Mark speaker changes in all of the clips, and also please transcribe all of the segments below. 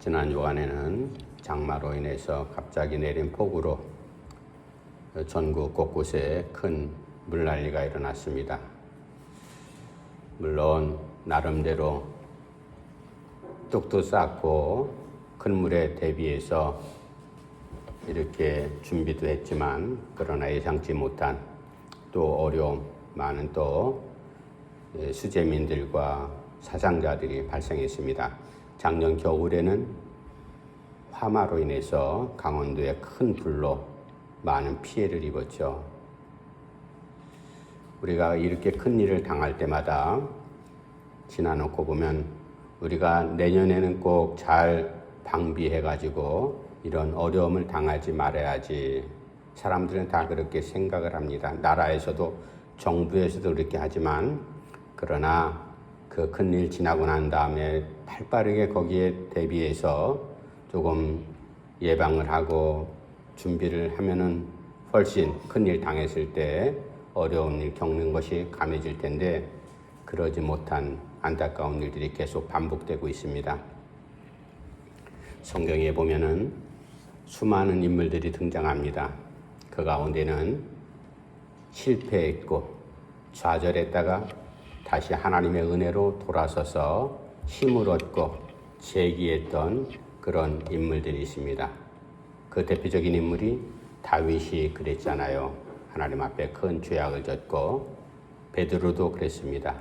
Speaker 1: 지난 주간에는 장마로 인해서 갑자기 내린 폭우로 전국 곳곳에 큰 물난리가 일어났습니다. 물론 나름대로 뚝도 쌓고 큰 물에 대비해서 이렇게 준비도 했지만 그러나 예상치 못한 또 어려움, 많은 또 수재민들과 사상자들이 발생했습니다. 작년 겨울에는 화마로 인해서 강원도에 큰 불로 많은 피해를 입었죠. 우리가 이렇게 큰 일을 당할 때마다 지나놓고 보면 우리가 내년에는 꼭 잘 방비해가지고 이런 어려움을 당하지 말아야지. 사람들은 다 그렇게 생각을 합니다. 나라에서도 정부에서도 그렇게 하지만 그러나 그 큰일 지나고 난 다음에 발빠르게 거기에 대비해서 조금 예방을 하고 준비를 하면은 훨씬 큰일 당했을 때 어려운 일 겪는 것이 감해질 텐데 그러지 못한 안타까운 일들이 계속 반복되고 있습니다. 성경에 보면은 수많은 인물들이 등장합니다. 그 가운데는 실패했고 좌절했다가 다시 하나님의 은혜로 돌아서서 힘을 얻고 재기했던 그런 인물들이 있습니다. 그 대표적인 인물이 다윗이 그랬잖아요. 하나님 앞에 큰 죄악을 졌고 베드로도 그랬습니다.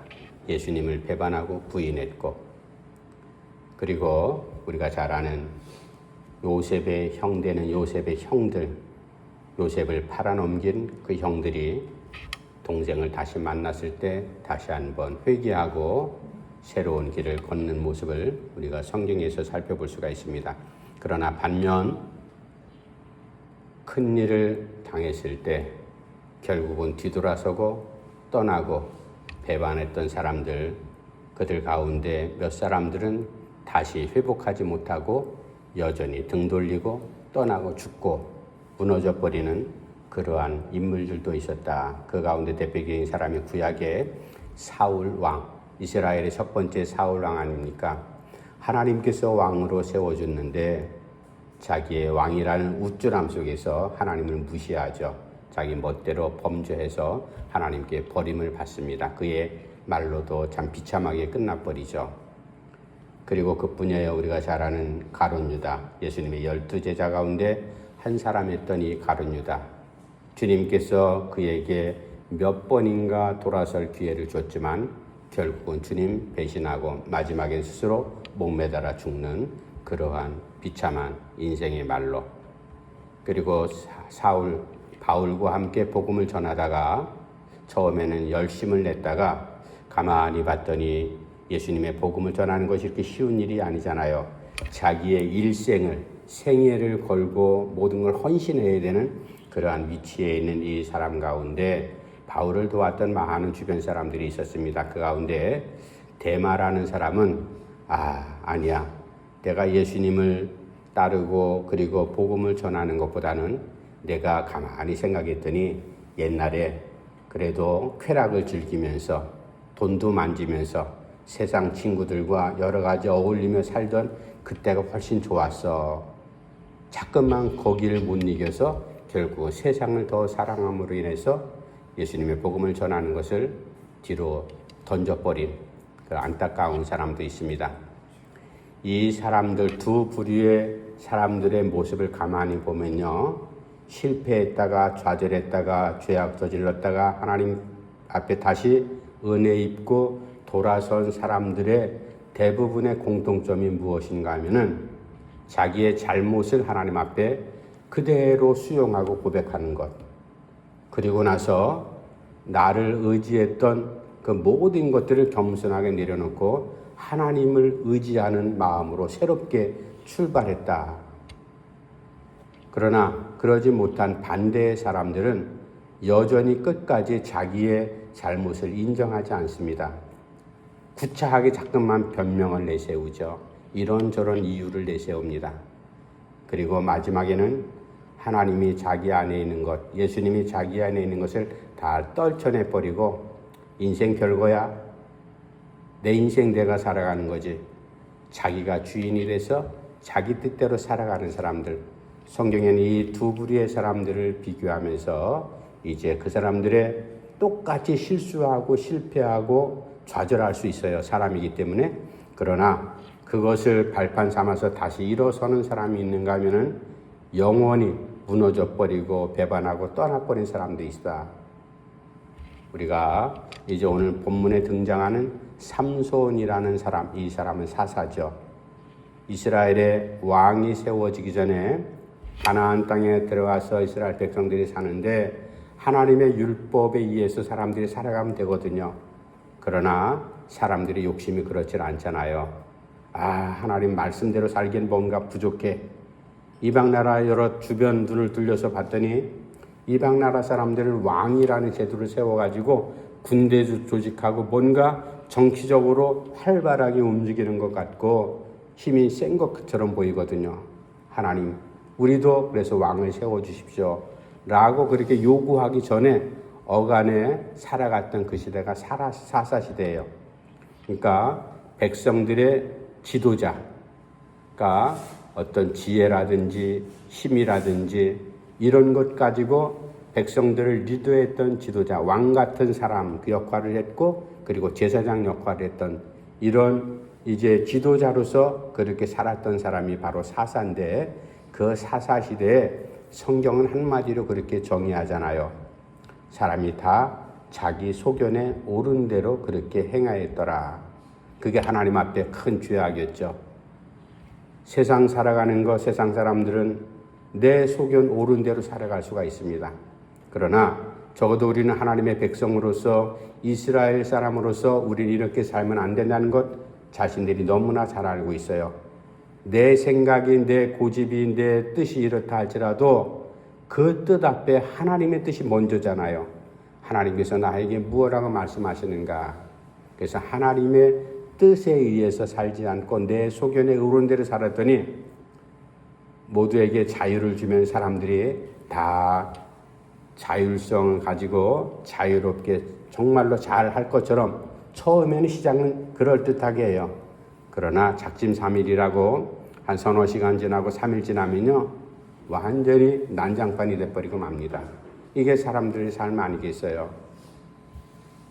Speaker 1: 예수님을 배반하고 부인했고 그리고 우리가 잘 아는 요셉의 형되는 요셉의 형들, 요셉을 팔아넘긴 그 형들이 동생을 다시 만났을 때 다시 한번 회개하고 새로운 길을 걷는 모습을 우리가 성경에서 살펴볼 수가 있습니다. 그러나 반면 큰 일을 당했을 때 결국은 뒤돌아서고 떠나고 배반했던 사람들, 그들 가운데 몇 사람들은 다시 회복하지 못하고 여전히 등 돌리고 떠나고 죽고 무너져 버리는 그러한 인물들도 있었다. 그 가운데 대표적인 사람이 구약의 사울 왕, 이스라엘의 첫 번째 사울 왕 아닙니까? 하나님께서 왕으로 세워줬는데 자기의 왕이라는 우쭐함 속에서 하나님을 무시하죠. 자기 멋대로 범죄해서 하나님께 버림을 받습니다. 그의 말로도 참 비참하게 끝나버리죠. 그리고 그뿐이에요. 우리가 잘 아는 가룟 유다, 예수님의 12제자 가운데 한 사람이었던 이 가룟 유다. 주님께서 그에게 몇 번인가 돌아설 기회를 줬지만 결국은 주님 배신하고 마지막엔 스스로 목매달아 죽는 그러한 비참한 인생의 말로. 그리고 사울, 바울과 함께 복음을 전하다가 처음에는 열심을 냈다가 가만히 봤더니 예수님의 복음을 전하는 것이 이렇게 쉬운 일이 아니잖아요. 자기의 일생을, 생애를 걸고 모든 걸 헌신해야 되는 그러한 위치에 있는 이 사람 가운데 바울을 도왔던 많은 주변 사람들이 있었습니다. 그 가운데 데마라는 사람은 아니야. 내가 예수님을 따르고 그리고 복음을 전하는 것보다는 내가 가만히 생각했더니 옛날에 그래도 쾌락을 즐기면서 돈도 만지면서 세상 친구들과 여러 가지 어울리며 살던 그때가 훨씬 좋았어. 자꾸만 거기를 못 이겨서 결국 세상을 더 사랑함으로 인해서 예수님의 복음을 전하는 것을 뒤로 던져버린 그 안타까운 사람도 있습니다. 이 사람들 두 부류의 사람들의 모습을 가만히 보면요. 실패했다가 좌절했다가 죄악 저질렀다가 하나님 앞에 다시 은혜 입고 돌아선 사람들의 대부분의 공통점이 무엇인가 하면은 자기의 잘못을 하나님 앞에 그대로 수용하고 고백하는 것. 그리고 나서 나를 의지했던 그 모든 것들을 겸손하게 내려놓고 하나님을 의지하는 마음으로 새롭게 출발했다. 그러나 그러지 못한 반대의 사람들은 여전히 끝까지 자기의 잘못을 인정하지 않습니다. 구차하게 자꾸만 변명을 내세우죠. 이런저런 이유를 내세웁니다. 그리고 마지막에는 하나님이 자기 안에 있는 것, 예수님이 자기 안에 있는 것을 다 떨쳐내버리고 인생 별거야. 내 인생 내가 살아가는 거지. 자기가 주인이 돼서 자기 뜻대로 살아가는 사람들, 성경에는 이 두 부류의 사람들을 비교하면서 이제 그 사람들의 똑같이 실수하고 실패하고 좌절할 수 있어요. 사람이기 때문에. 그러나 그것을 발판 삼아서 다시 일어서는 사람이 있는가 하면은 영원히 무너져 버리고 배반하고 떠나버린 사람도 있다. 우리가 이제 오늘 본문에 등장하는 삼손이라는 사람, 이 사람은 사사죠. 이스라엘의 왕이 세워지기 전에 가나안 땅에 들어가서 이스라엘 백성들이 사는데 하나님의 율법에 의해서 사람들이 살아가면 되거든요. 그러나 사람들이 욕심이 그렇지 않잖아요. 하나님 말씀대로 살기엔 뭔가 부족해. 이방나라 여러 주변 눈을 돌려서 봤더니 이방나라 사람들은 왕이라는 제도를 세워가지고 군대 조직하고 뭔가 정치적으로 활발하게 움직이는 것 같고 힘이 센 것처럼 보이거든요. 하나님, 우리도 그래서 왕을 세워주십시오 라고 그렇게 요구하기 전에 어간에 살아갔던 그 시대가 사사 시대예요. 그러니까 백성들의 지도자가 어떤 지혜라든지 힘이라든지 이런 것 가지고 백성들을 리드했던 지도자, 왕 같은 사람 그 역할을 했고 그리고 제사장 역할을 했던 이런 이제 지도자로서 그렇게 살았던 사람이 바로 사사인데 그 사사 시대에 성경은 한마디로 그렇게 정의하잖아요. 사람이 다 자기 소견에 옳은 대로 그렇게 행하였더라. 그게 하나님 앞에 큰 죄악이었죠. 세상 살아가는 거 세상 사람들은 내 소견 옳은 대로 살아갈 수가 있습니다. 그러나 적어도 우리는 하나님의 백성으로서 이스라엘 사람으로서 우리는 이렇게 살면 안 된다는 것 자신들이 너무나 잘 알고 있어요. 내 생각이 내 고집이 내 뜻이 이렇다 할지라도 그 뜻 앞에 하나님의 뜻이 먼저잖아요. 하나님께서 나에게 무엇라고 말씀하시는가. 그래서 하나님의 뜻에 의해서 살지 않고 내 소견에 옳은 대로 살았더니 모두에게 자유를 주면 사람들이 다 자율성을 가지고 자유롭게 정말로 잘 할 것처럼 처음에는 시작은 그럴듯하게 해요. 그러나 작심삼일이라고 한 서너 시간 지나고 3일 지나면요 완전히 난장판이 돼버리고 맙니다. 이게 사람들의 삶 아니겠어요.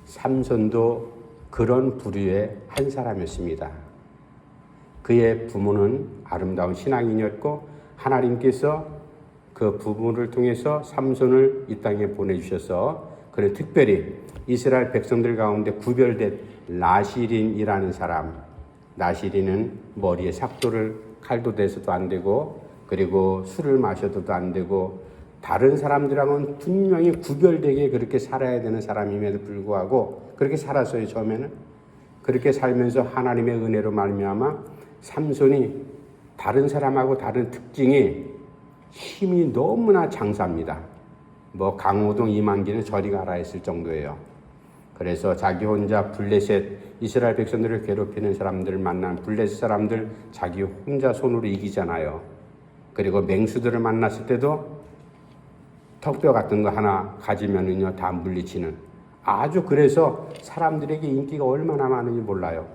Speaker 1: 삼손도 그런 부류의 한 사람이었습니다. 그의 부모는 아름다운 신앙인이었고 하나님께서 그 부모를 통해서 삼손을 이 땅에 보내주셔서 그래 특별히 이스라엘 백성들 가운데 구별된 나시린이라는 사람, 나시린은 머리에 삭도를 칼도 대서도 안 되고 그리고 술을 마셔도 안 되고 다른 사람들하고는 분명히 구별되게 그렇게 살아야 되는 사람임에도 불구하고 그렇게 살았어요. 처음에는 그렇게 살면서 하나님의 은혜로 말미암아 삼손이 다른 사람하고 다른 특징이 힘이 너무나 장사입니다. 뭐 강호동 이만기는 저리 가라 했을 정도예요. 그래서 자기 혼자 블레셋 이스라엘 백성들을 괴롭히는 사람들을 만난 블레셋 사람들 자기 혼자 손으로 이기잖아요. 그리고 맹수들을 만났을 때도 턱뼈 같은 거 하나 가지면은요 다 물리치는 아주 그래서 사람들에게 인기가 얼마나 많은지 몰라요.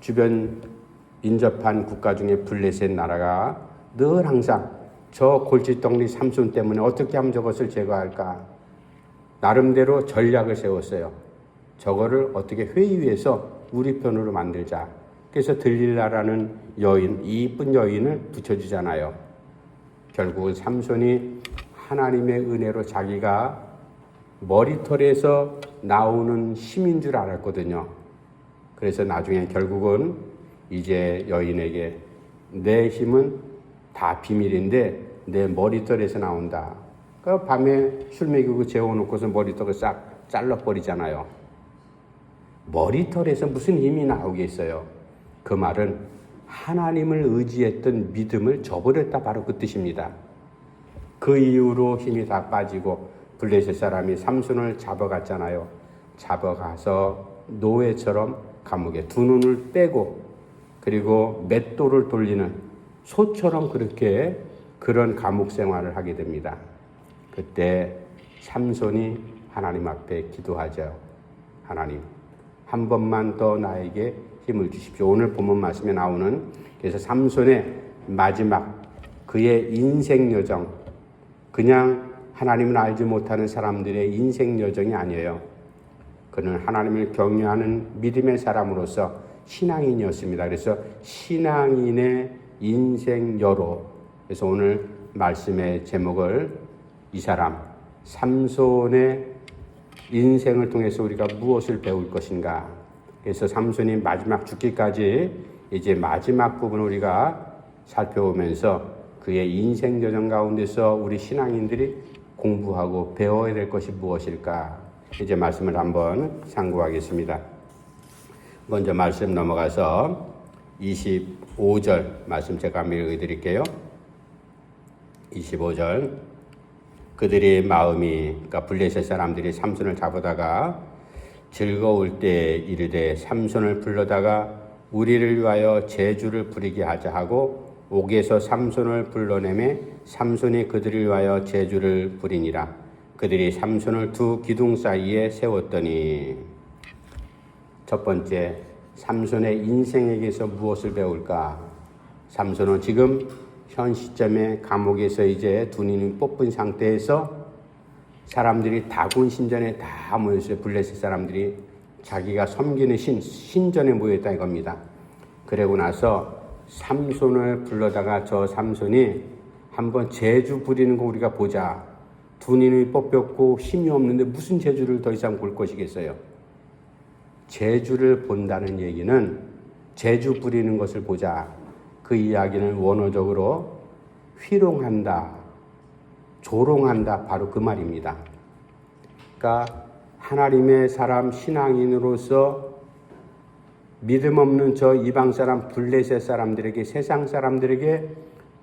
Speaker 1: 주변 인접한 국가 중에 블레셋 나라가 늘 항상 저 골칫덩이 삼손 때문에 어떻게 하면 저것을 제거할까 나름대로 전략을 세웠어요. 저거를 어떻게 회의해서 우리 편으로 만들자. 그래서 들릴라라는 여인, 이쁜 여인을 붙여주잖아요. 결국은 삼손이 하나님의 은혜로 자기가 머리털에서 나오는 힘인 줄 알았거든요. 그래서 나중에 결국은 이제 여인에게 내 힘은 다 비밀인데 내 머리털에서 나온다. 그 밤에 술 먹이고 재워놓고서 머리털을 싹 잘라버리잖아요. 머리털에서 무슨 힘이 나오겠어요. 그 말은 하나님을 의지했던 믿음을 저버렸다 바로 그 뜻입니다. 그 이후로 힘이 다 빠지고 블레셋 사람이 삼손을 잡아갔잖아요. 잡아가서 노예처럼 감옥에 두 눈을 빼고 그리고 맷돌을 돌리는 소처럼 그렇게 그런 감옥 생활을 하게 됩니다. 그때 삼손이 하나님 앞에 기도하죠. 하나님, 한 번만 더 나에게 힘을 주십시오. 오늘 본문 말씀에 나오는 그래서 삼손의 마지막 그의 인생 여정, 그냥 하나님을 알지 못하는 사람들의 인생 여정이 아니에요. 그는 하나님을 경외하는 믿음의 사람으로서 신앙인이었습니다. 그래서 신앙인의 인생 여로. 그래서 오늘 말씀의 제목을 이 사람 삼손의 인생을 통해서 우리가 무엇을 배울 것인가. 그래서 삼손이 마지막 죽기까지 이제 마지막 부분을 우리가 살펴보면서 그의 인생 여정 가운데서 우리 신앙인들이 공부하고 배워야 될 것이 무엇일까. 이제 말씀을 한번 상고하겠습니다. 먼저 말씀 넘어가서 25절 말씀 제가 한번 읽어드릴게요. 25절. 그들의 마음이, 그러니까 블레셋 사람들이 삼손을 잡으다가 즐거울 때 이르되 삼손을 불러다가 우리를 위하여 제주를 부리게 하자 하고 옥에서 삼손을 불러내매 삼손이 그들을 위하여 제주를 부리니라. 그들이 삼손을 두 기둥 사이에 세웠더니. 첫 번째, 삼손의 인생에게서 무엇을 배울까? 삼손은 지금 현 시점에 감옥에서 이제 두 눈이 뽑힌 상태에서 사람들이 다곤 신전에 다 모였어요. 블레셋 사람들이 자기가 섬기는 신전에 모였다 이겁니다. 그러고 나서 삼손을 불러다가 저 삼손이 한번 제주 부리는 거 우리가 보자. 두 눈이 뽑혔고 힘이 없는데 무슨 제주를 더 이상 볼 것이겠어요. 제주를 본다는 얘기는 제주 부리는 것을 보자. 그 이야기는 원어적으로 희롱한다, 조롱한다, 바로 그 말입니다. 그러니까 하나님의 사람 신앙인으로서 믿음 없는 저 이방 사람 블레셋 사람들에게, 세상 사람들에게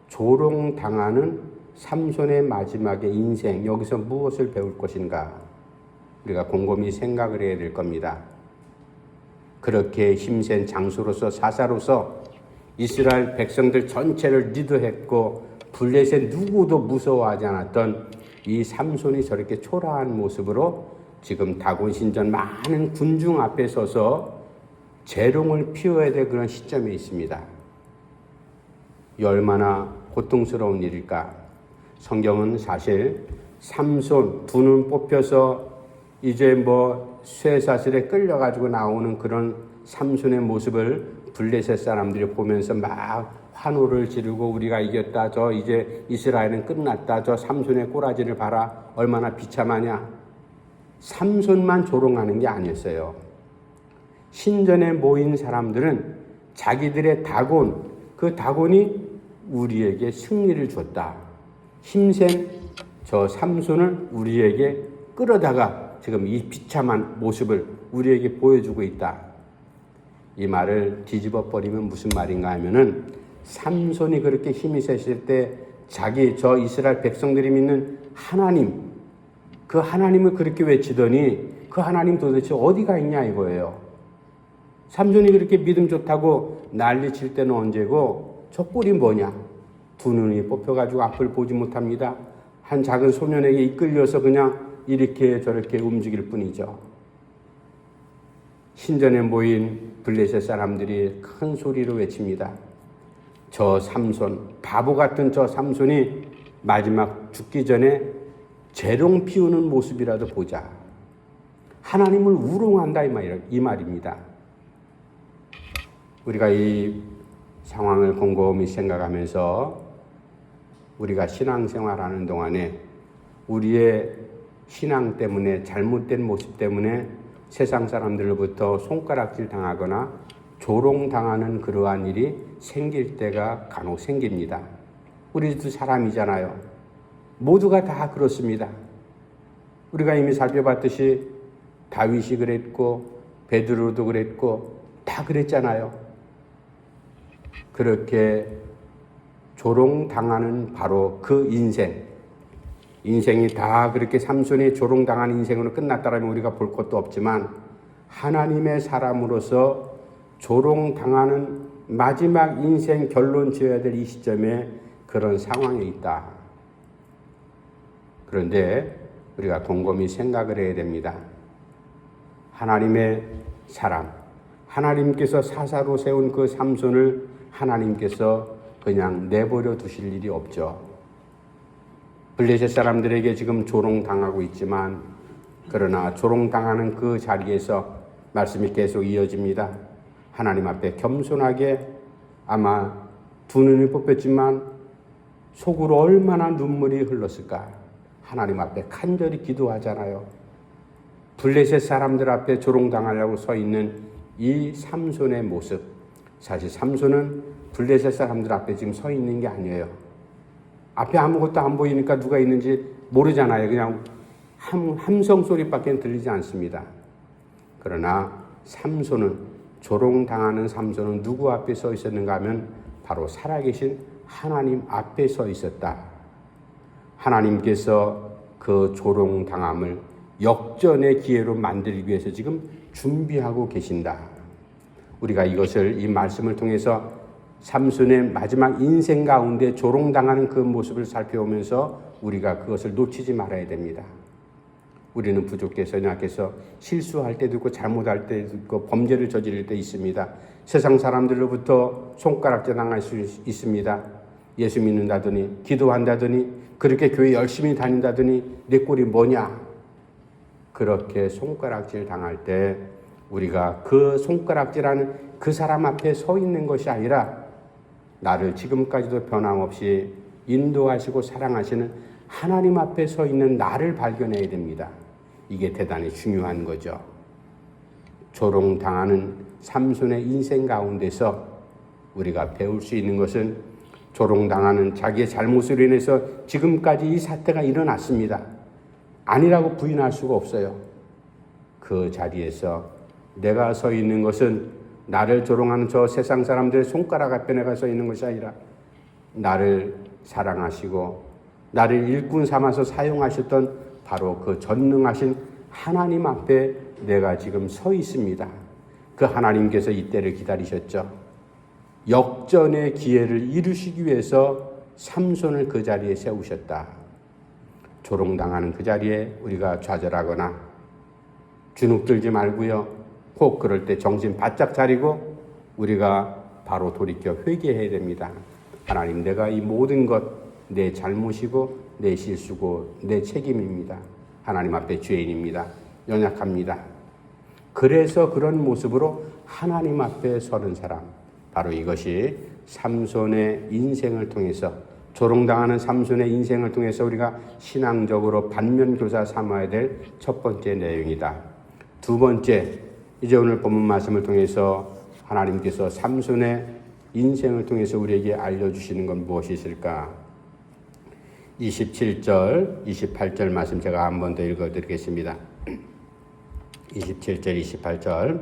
Speaker 1: 조롱당하는 삼손의 마지막의 인생, 여기서 무엇을 배울 것인가? 우리가 곰곰이 생각을 해야 될 겁니다. 그렇게 힘센 장수로서, 사사로서 이스라엘 백성들 전체를 리드했고 블레셋 누구도 무서워하지 않았던 이 삼손이 저렇게 초라한 모습으로 지금 다곤 신전 많은 군중 앞에 서서 재롱을 피워야 될 그런 시점에 있습니다. 이 얼마나 고통스러운 일일까? 성경은 사실 삼손 두 눈 뽑혀서 이제 쇠사슬에 끌려가지고 나오는 그런 삼손의 모습을 블레셋 사람들이 보면서 막 환호를 지르고 우리가 이겼다. 저 이제 이스라엘은 끝났다. 저 삼손의 꼬라지를 봐라. 얼마나 비참하냐. 삼손만 조롱하는 게 아니었어요. 신전에 모인 사람들은 자기들의 다곤, 그 다곤이 우리에게 승리를 줬다. 힘센 저 삼손을 우리에게 끌어다가 지금 이 비참한 모습을 우리에게 보여주고 있다. 이 말을 뒤집어 버리면 무슨 말인가 하면은 삼손이 그렇게 힘이 세실 때 자기 저 이스라엘 백성들이 믿는 하나님, 그 하나님을 그렇게 외치더니 그 하나님 도대체 어디가 있냐 이거예요. 삼손이 그렇게 믿음 좋다고 난리칠 때는 언제고 저 꼴이 뭐냐. 두 눈이 뽑혀가지고 앞을 보지 못합니다. 한 작은 소년에게 이끌려서 그냥 이렇게 저렇게 움직일 뿐이죠. 신전에 모인 블레셋 사람들이 큰 소리로 외칩니다. 저 삼손, 바보 같은 저 삼손이 마지막 죽기 전에 재롱 피우는 모습이라도 보자. 하나님을 우롱한다 이 말입니다. 우리가 이 상황을 곰곰이 생각하면서 우리가 신앙생활하는 동안에 우리의 신앙 때문에, 잘못된 모습 때문에 세상 사람들로부터 손가락질 당하거나 조롱당하는 그러한 일이 생길 때가 간혹 생깁니다. 우리도 사람이잖아요. 모두가 다 그렇습니다. 우리가 이미 살펴봤듯이 다윗이 그랬고 베드로도 그랬고 다 그랬잖아요. 그렇게 조롱당하는 바로 그 인생이 다 그렇게 삼손이 조롱당한 인생으로 끝났다라면 우리가 볼 것도 없지만 하나님의 사람으로서 조롱당하는 마지막 인생 결론 지어야 될 이 시점에 그런 상황에 있다. 그런데 우리가 곰곰이 생각을 해야 됩니다. 하나님의 사람, 하나님께서 사사로 세운 그 삼손을 하나님께서 그냥 내버려 두실 일이 없죠. 블레셋 사람들에게 지금 조롱당하고 있지만 그러나 조롱당하는 그 자리에서 말씀이 계속 이어집니다. 하나님 앞에 겸손하게 아마 두 눈이 뽑혔지만 속으로 얼마나 눈물이 흘렀을까. 하나님 앞에 간절히 기도하잖아요. 블레셋 사람들 앞에 조롱당하려고 서 있는 이 삼손의 모습. 사실 삼손은 블레셋 사람들 앞에 지금 서 있는 게 아니에요. 앞에 아무것도 안 보이니까 누가 있는지 모르잖아요. 그냥 함성 소리밖에 들리지 않습니다. 그러나 삼손은, 조롱당하는 삼손은 누구 앞에 서 있었는가 하면 바로 살아계신 하나님 앞에 서 있었다. 하나님께서 그 조롱당함을 역전의 기회로 만들기 위해서 지금 준비하고 계신다. 우리가 이것을, 이 말씀을 통해서 삼손의 마지막 인생 가운데 조롱당하는 그 모습을 살펴보면서 우리가 그것을 놓치지 말아야 됩니다. 우리는 부족해서 연약해서 실수할 때도 있고 잘못할 때도 있고 범죄를 저지를 때 있습니다. 세상 사람들로부터 손가락질 당할 수 있습니다. 예수 믿는다더니, 기도한다더니, 그렇게 교회 열심히 다닌다더니 내 꼴이 뭐냐. 그렇게 손가락질 당할 때 우리가 그 손가락질하는 그 사람 앞에 서 있는 것이 아니라 나를 지금까지도 변함없이 인도하시고 사랑하시는 하나님 앞에 서 있는 나를 발견해야 됩니다. 이게 대단히 중요한 거죠. 조롱당하는 삼손의 인생 가운데서 우리가 배울 수 있는 것은 조롱당하는 자기의 잘못으로 인해서 지금까지 이 사태가 일어났습니다. 아니라고 부인할 수가 없어요. 그 자리에서 내가 서 있는 것은 나를 조롱하는 저 세상 사람들의 손가락 앞에 내가 서 있는 것이 아니라 나를 사랑하시고 나를 일꾼 삼아서 사용하셨던 바로 그 전능하신 하나님 앞에 내가 지금 서 있습니다. 그 하나님께서 이때를 기다리셨죠. 역전의 기회를 이루시기 위해서 삼손을 그 자리에 세우셨다. 조롱당하는 그 자리에 우리가 좌절하거나 주눅들지 말고요. 혹 그럴 때 정신 바짝 차리고 우리가 바로 돌이켜 회개해야 됩니다. 하나님, 내가 이 모든 것 내 잘못이고 내 실수고 내 책임입니다. 하나님 앞에 죄인입니다. 연약합니다. 그래서 그런 모습으로 하나님 앞에 서는 사람, 바로 이것이 삼손의 인생을 통해서, 조롱당하는 삼손의 인생을 통해서 우리가 신앙적으로 반면교사 삼아야 될 첫 번째 내용이다. 두 번째, 이제 오늘 본문 말씀을 통해서 하나님께서 삼손의 인생을 통해서 우리에게 알려주시는 건 무엇이 있을까? 27절, 28절 말씀 제가 한 번 더 읽어드리겠습니다. 27절, 28절.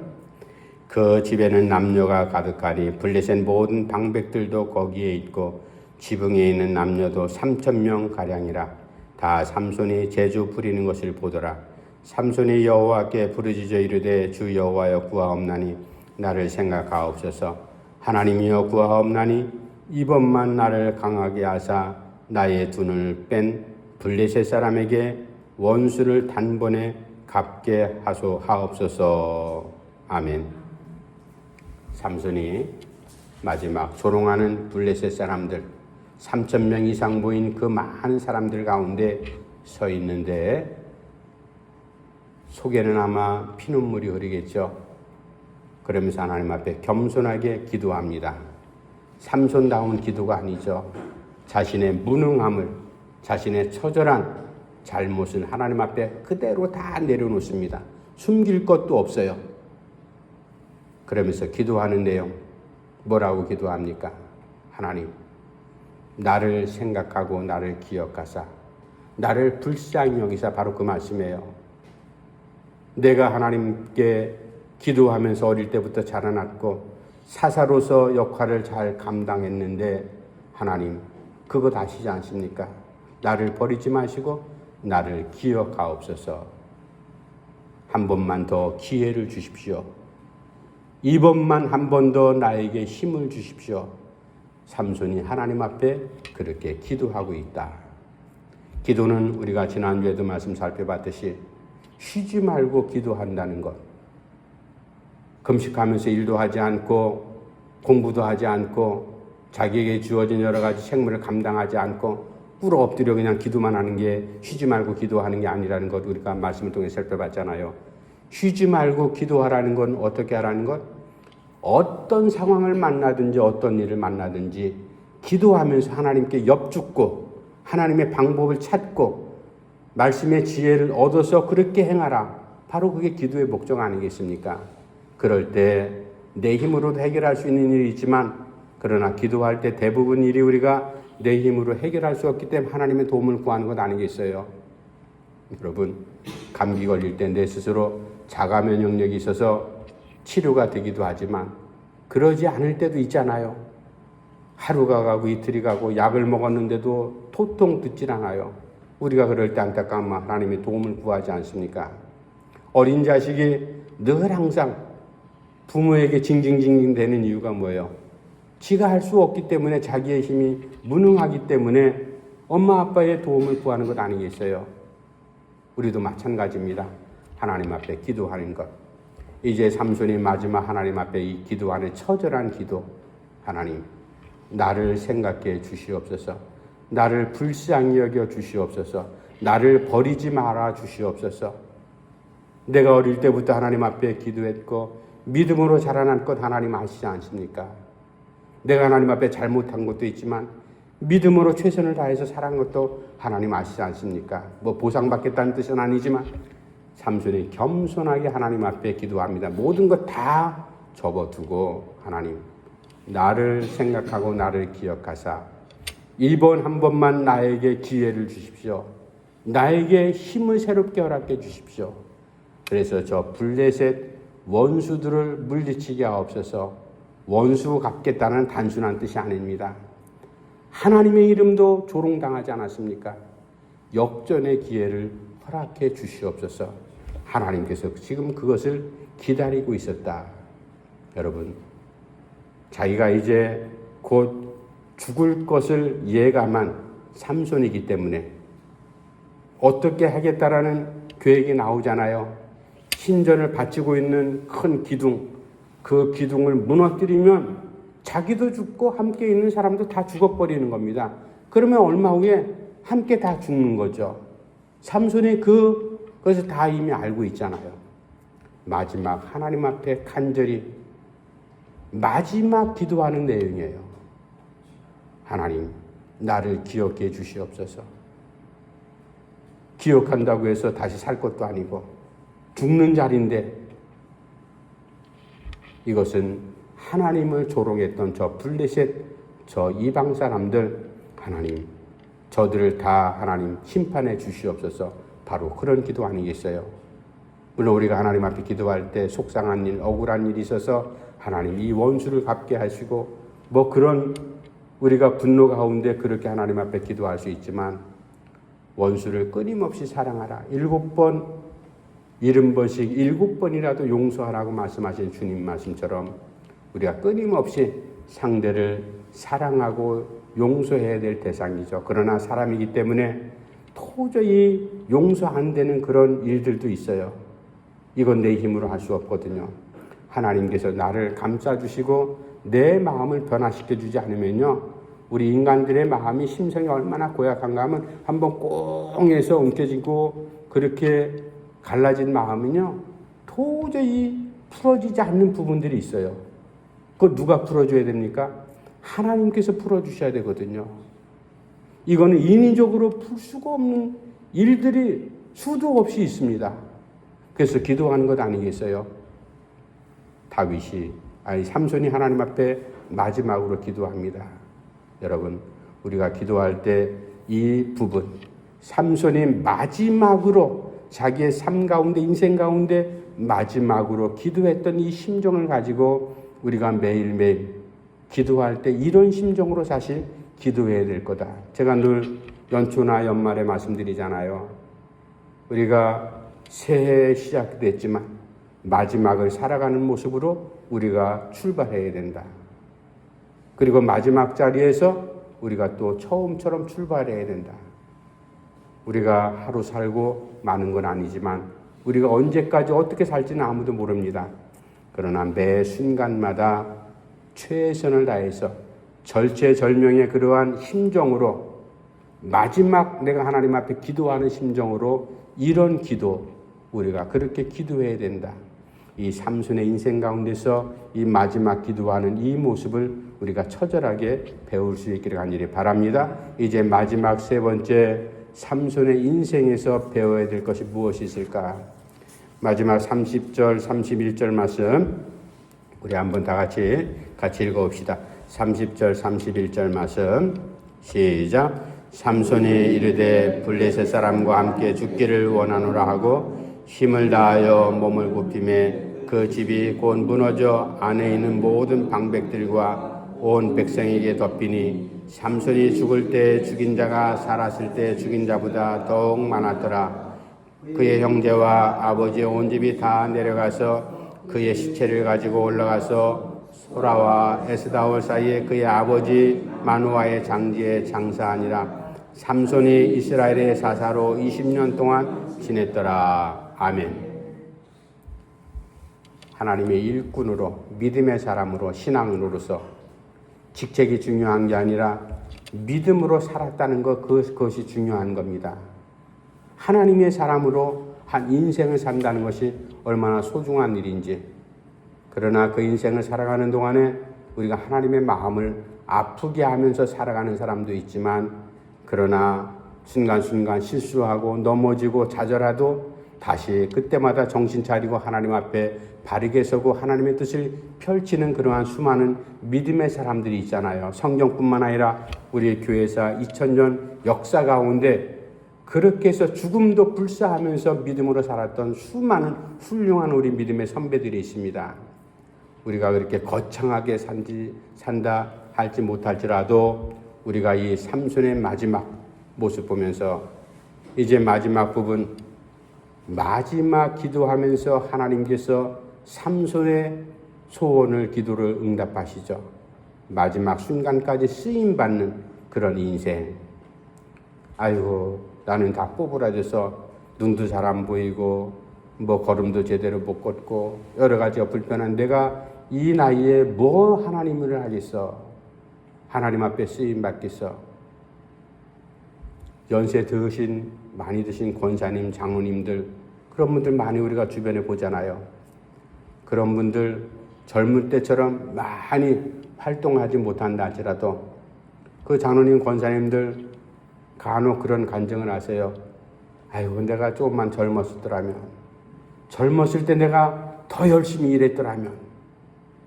Speaker 1: 그 집에는 남녀가 가득하니 블레셋 모든 방백들도 거기에 있고 지붕에 있는 남녀도 3,000명 가량이라. 다 삼손이 제주 부리는 것을 보더라. 삼손이 여호와께 부르짖어 이르되 주 여호와여 구하옵나니 나를 생각하옵소서. 하나님이여 구하옵나니 이번만 나를 강하게 하사 나의 두 눈을 뺀 블레셋 사람에게 원수를 단번에 갚게 하옵소서. 아멘. 삼손이 마지막 조롱하는 블레셋 사람들 3,000명 이상 모인 그 많은 사람들 가운데 서 있는데 속에는 아마 피눈물이 흐르겠죠. 그러면서 하나님 앞에 겸손하게 기도합니다. 삼손다운 기도가 아니죠. 자신의 무능함을, 자신의 처절한 잘못은 하나님 앞에 그대로 다 내려놓습니다. 숨길 것도 없어요. 그러면서 기도하는 내용, 뭐라고 기도합니까? 하나님, 나를 생각하고 나를 기억하사 나를 불쌍히 여기사, 바로 그 말씀이에요. 내가 하나님께 기도하면서 어릴 때부터 자라났고 사사로서 역할을 잘 감당했는데 하나님, 그거 아시지 않습니까? 나를 버리지 마시고 나를 기억하옵소서. 한 번만 더 기회를 주십시오. 이번만 한 번 더 나에게 힘을 주십시오. 삼손이 하나님 앞에 그렇게 기도하고 있다. 기도는 우리가 지난주에도 말씀 살펴봤듯이 쉬지 말고 기도한다는 것. 금식하면서 일도 하지 않고 공부도 하지 않고 자기에게 주어진 여러 가지 책무를 감당하지 않고 꿇어 엎드려 그냥 기도만 하는 게, 쉬지 말고 기도하는 게 아니라는 것 우리가 말씀을 통해 살펴봤잖아요. 쉬지 말고 기도하라는 건 어떻게 하라는 것? 어떤 상황을 만나든지 어떤 일을 만나든지 기도하면서 하나님께 엽죽고 하나님의 방법을 찾고 말씀의 지혜를 얻어서 그렇게 행하라. 바로 그게 기도의 목적 아니겠습니까? 그럴 때 내 힘으로도 해결할 수 있는 일이 있지만, 그러나 기도할 때 대부분 일이 우리가 내 힘으로 해결할 수 없기 때문에 하나님의 도움을 구하는 것 아니겠어요? 여러분, 감기 걸릴 때 내 스스로 자가 면역력이 있어서 치료가 되기도 하지만 그러지 않을 때도 있잖아요. 하루가 가고 이틀이 가고 약을 먹었는데도 도통 듣질 않아요. 우리가 그럴 때 안타까운 하나님의 도움을 구하지 않습니까? 어린 자식이 늘 항상 부모에게 징징징징 되는 이유가 뭐예요? 지가 할 수 없기 때문에, 자기의 힘이 무능하기 때문에 엄마 아빠의 도움을 구하는 것 아니겠어요? 우리도 마찬가지입니다. 하나님 앞에 기도하는 것. 이제 삼손이 마지막 하나님 앞에 이 기도하는 처절한 기도. 하나님, 나를 생각해 주시옵소서. 나를 불쌍히 여겨 주시옵소서. 나를 버리지 말아 주시옵소서. 내가 어릴 때부터 하나님 앞에 기도했고 믿음으로 자라난 것 하나님 아시지 않습니까? 내가 하나님 앞에 잘못한 것도 있지만 믿음으로 최선을 다해서 살아간 것도 하나님 아시지 않습니까? 뭐 보상받겠다는 뜻은 아니지만 삼손이 겸손하게 하나님 앞에 기도합니다. 모든 것 다 접어두고, 하나님, 나를 생각하고 나를 기억하사 이번 한 번만 나에게 기회를 주십시오. 나에게 힘을 새롭게 허락해 주십시오. 그래서 저 블레셋 원수들을 물리치게 하옵소서. 원수 갚겠다는 단순한 뜻이 아닙니다. 하나님의 이름도 조롱당하지 않았습니까? 역전의 기회를 허락해 주시옵소서. 하나님께서 지금 그것을 기다리고 있었다. 여러분, 자기가 이제 곧 죽을 것을 예감한 삼손이기 때문에 어떻게 하겠다라는 계획이 나오잖아요. 신전을 바치고 있는 큰 기둥, 그 기둥을 무너뜨리면 자기도 죽고 함께 있는 사람도 다 죽어버리는 겁니다. 그러면 얼마 후에 함께 다 죽는 거죠. 삼손이 그것을 다 이미 알고 있잖아요. 마지막 하나님 앞에 간절히 마지막 기도하는 내용이에요. 하나님, 나를 기억해 주시옵소서. 기억한다고 해서 다시 살 것도 아니고 죽는 자리인데, 이것은 하나님을 조롱했던 저 블레셋, 저 이방 사람들, 하나님, 저들을 다 하나님 심판해 주시옵소서. 바로 그런 기도 아니겠어요? 물론 우리가 하나님 앞에 기도할 때 속상한 일, 억울한 일이 있어서 하나님 이 원수를 갚게 하시고 뭐 그런 우리가 분노 가운데 그렇게 하나님 앞에 기도할 수 있지만, 원수를 끊임없이 사랑하라. 7번, 70번씩 7번이라도 용서하라고 말씀하신 주님 말씀처럼 우리가 끊임없이 상대를 사랑하고 용서해야 될 대상이죠. 그러나 사람이기 때문에 도저히 용서 안 되는 그런 일들도 있어요. 이건 내 힘으로 할 수 없거든요. 하나님께서 나를 감싸주시고 내 마음을 변화시켜 주지 않으면요, 우리 인간들의 마음이, 심성이 얼마나 고약한가 하면 한번 꽁 해서 움켜쥐고 그렇게 갈라진 마음은요, 도저히 풀어지지 않는 부분들이 있어요. 그거 누가 풀어줘야 됩니까? 하나님께서 풀어주셔야 되거든요. 이거는 인위적으로 풀 수가 없는 일들이 수도 없이 있습니다. 그래서 기도하는 것 아니겠어요? 삼손이 하나님 앞에 마지막으로 기도합니다. 여러분, 우리가 기도할 때 이 부분, 삼손이 마지막으로 자기의 삶 가운데, 인생 가운데 마지막으로 기도했던 이 심정을 가지고 우리가 매일매일 기도할 때 이런 심정으로 사실 기도해야 될 거다. 제가 늘 연초나 연말에 말씀드리잖아요. 우리가 새해 시작됐지만 마지막을 살아가는 모습으로 우리가 출발해야 된다. 그리고 마지막 자리에서 우리가 또 처음처럼 출발해야 된다. 우리가 하루 살고 마는 건 아니지만 우리가 언제까지 어떻게 살지는 아무도 모릅니다. 그러나 매 순간마다 최선을 다해서 절체절명의 그러한 심정으로 마지막 내가 하나님 앞에 기도하는 심정으로 이런 기도 우리가 그렇게 기도해야 된다. 이 삼손의 인생 가운데서 이 마지막 기도하는 이 모습을 우리가 처절하게 배울 수 있기를 간절히 바랍니다. 이제 마지막 세 번째 삼손의 인생에서 배워야 될 것이 무엇이 있을까? 마지막 30절, 31절 말씀 우리 한번 다 같이 읽어봅시다. 30절, 31절 말씀 시작. 삼손이 이르되 블레셋 사람과 함께 죽기를 원하노라 하고 힘을 다하여 몸을 굽히매 그 집이 곧 무너져 안에 있는 모든 방백들과 온 백성에게 덮이니 삼손이 죽을 때 죽인 자가 살았을 때 죽인 자보다 더욱 많았더라. 그의 형제와 아버지의 온 집이 다 내려가서 그의 시체를 가지고 올라가서 소라와 에스다올 사이에 그의 아버지 마누아의 장지에 장사하니라. 삼손이 이스라엘의 사사로 20년 동안 지냈더라. 아멘. 하나님의 일꾼으로 믿음의 사람으로 신앙으로서 직책이 중요한 게 아니라 믿음으로 살았다는 것 그것이 중요한 겁니다. 하나님의 사람으로 한 인생을 산다는 것이 얼마나 소중한 일인지. 그러나 그 인생을 살아가는 동안에 우리가 하나님의 마음을 아프게 하면서 살아가는 사람도 있지만 그러나 순간순간 실수하고 넘어지고 좌절하도 다시 그때마다 정신 차리고 하나님 앞에 바르게 서고 하나님의 뜻을 펼치는 그러한 수많은 믿음의 사람들이 있잖아요. 성경뿐만 아니라 우리 교회사 2000년 역사 가운데 그렇게 해서 죽음도 불사하면서 믿음으로 살았던 수많은 훌륭한 우리 믿음의 선배들이 있습니다. 우리가 그렇게 거창하게 산다 할지 못할지라도 우리가 이 삼손의 마지막 모습 보면서 이제 마지막 부분 마지막 기도하면서 하나님께서 삼손의 소원을 기도를 응답하시죠. 마지막 순간까지 쓰임받는 그런 인생. 아이고 나는 다 꼬부라져서 눈도 잘 안 보이고 뭐 걸음도 제대로 못 걷고 여러 가지가 불편한 내가 이 나이에 뭐 하나님을 하겠어. 하나님 앞에 쓰임받겠어. 연세 드신 많이 드신 권사님 장로님들 그런 분들 많이 우리가 주변에 보잖아요. 그런 분들 젊을 때처럼 많이 활동하지 못한다 할지라도 그 장로님 권사님들 간혹 그런 간증을 하세요. 아이고 내가 조금만 젊었더라면 젊었을 때 내가 더 열심히 일했더라면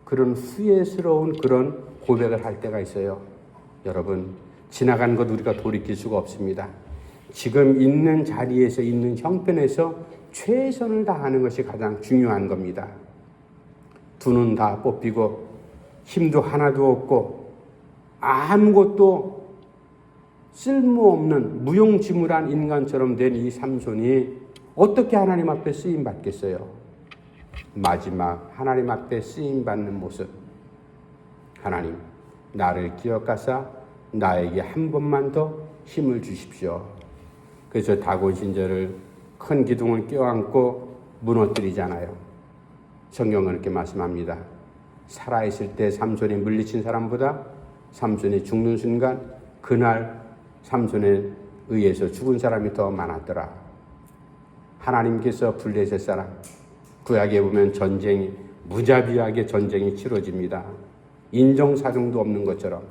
Speaker 1: 그런 후회스러운 그런 고백을 할 때가 있어요. 여러분 지나간 것 우리가 돌이킬 수가 없습니다. 지금 있는 자리에서 있는 형편에서 최선을 다하는 것이 가장 중요한 겁니다. 두 눈 다 뽑히고 힘도 하나도 없고 아무것도 쓸모없는 무용지물한 인간처럼 된 이 삼손이 어떻게 하나님 앞에 쓰임받겠어요? 마지막 하나님 앞에 쓰임받는 모습. 하나님 나를 기억하사 나에게 한 번만 더 힘을 주십시오. 그래서 다곤 신절을 큰 기둥을 껴안고 무너뜨리잖아요. 성경은 이렇게 말씀합니다. 살아있을 때 삼손이 물리친 사람보다 삼손이 죽는 순간 그날 삼손에 의해서 죽은 사람이 더 많았더라. 하나님께서 블레셋 사람 구약에 보면 전쟁이 무자비하게 전쟁이 치러집니다. 인정사정도 없는 것처럼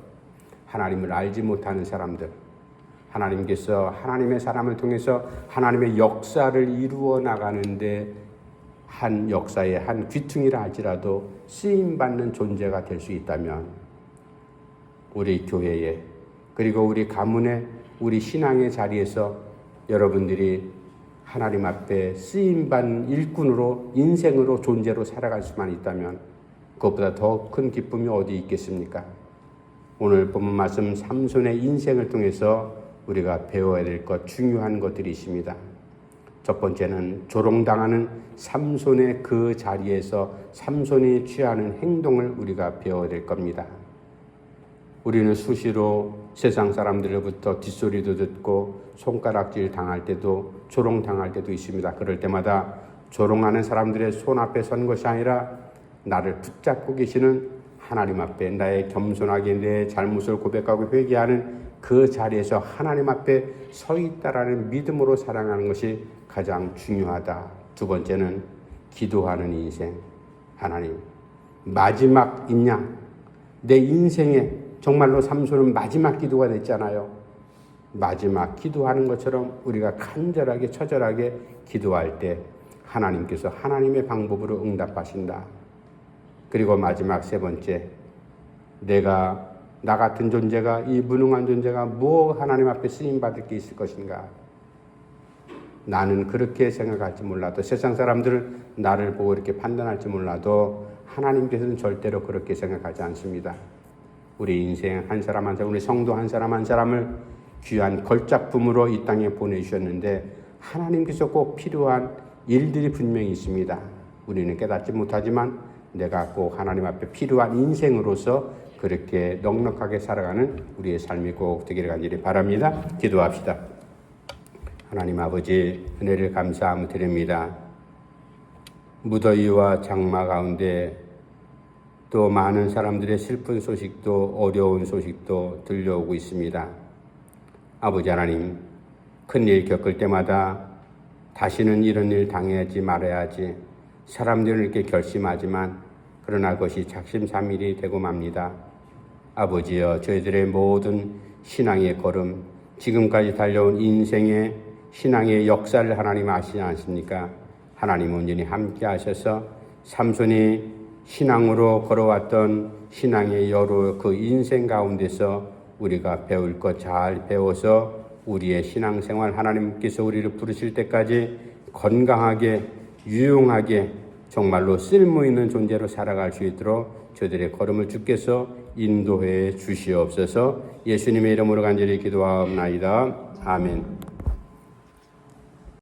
Speaker 1: 하나님을 알지 못하는 사람들 하나님께서 하나님의 사람을 통해서 하나님의 역사를 이루어 나가는데 한 역사의 한 귀퉁이라 할지라도 쓰임받는 존재가 될 수 있다면 우리 교회에 그리고 우리 가문에 우리 신앙의 자리에서 여러분들이 하나님 앞에 쓰임받는 일꾼으로 인생으로 존재로 살아갈 수만 있다면 그것보다 더 큰 기쁨이 어디 있겠습니까? 오늘 본문 말씀 삼손의 인생을 통해서 우리가 배워야 될 것 중요한 것들이 있습니다. 첫 번째는 조롱당하는 삼손의 그 자리에서 삼손이 취하는 행동을 우리가 배워야 될 겁니다. 우리는 수시로 세상 사람들로부터 뒷소리도 듣고 손가락질 당할 때도 조롱당할 때도 있습니다. 그럴 때마다 조롱하는 사람들의 손 앞에 선 것이 아니라 나를 붙잡고 계시는 하나님 앞에 나의 겸손하게 내 잘못을 고백하고 회개하는 그 자리에서 하나님 앞에 서 있다라는 믿음으로 살아가는 것이 가장 중요하다. 두 번째는 기도하는 인생. 하나님, 마지막 있냐? 내 인생에 정말로 삼손은 마지막 기도가 됐잖아요. 마지막 기도하는 것처럼 우리가 간절하게 처절하게 기도할 때 하나님께서 하나님의 방법으로 응답하신다. 그리고 마지막 세 번째, 나 같은 존재가, 이 무능한 존재가 뭐 하나님 앞에 쓰임받을 게 있을 것인가? 나는 그렇게 생각할지 몰라도, 세상 사람들은 나를 보고 이렇게 판단할지 몰라도 하나님께서는 절대로 그렇게 생각하지 않습니다. 우리 인생 한 사람 한 사람, 우리 성도 한 사람 한 사람을 귀한 걸작품으로 이 땅에 보내주셨는데 하나님께서 꼭 필요한 일들이 분명히 있습니다. 우리는 깨닫지 못하지만 내가 꼭 하나님 앞에 필요한 인생으로서 그렇게 넉넉하게 살아가는 우리의 삶이 꼭 되기를 간절히 바랍니다. 기도합시다. 하나님 아버지, 은혜를 감사함 드립니다. 무더위와 장마 가운데 또 많은 사람들의 슬픈 소식도 어려운 소식도 들려오고 있습니다. 아버지 하나님, 큰일 겪을 때마다 다시는 이런 일 당하지 말아야지 사람들은 이렇게 결심하지만 그러나 그것이 작심삼일이 되고 맙니다. 아버지여, 저희들의 모든 신앙의 걸음, 지금까지 달려온 인생의 신앙의 역사를 하나님 아시지 않습니까? 하나님 온전히 함께 하셔서 삼손이 신앙으로 걸어왔던 신앙의 여러 그 인생 가운데서 우리가 배울 것 잘 배워서 우리의 신앙생활 하나님께서 우리를 부르실 때까지 건강하게 유용하게 정말로 쓸모있는 존재로 살아갈 수 있도록 저들의 걸음을 주께서 인도해 주시옵소서. 예수님의 이름으로 간절히 기도하옵나이다. 아멘.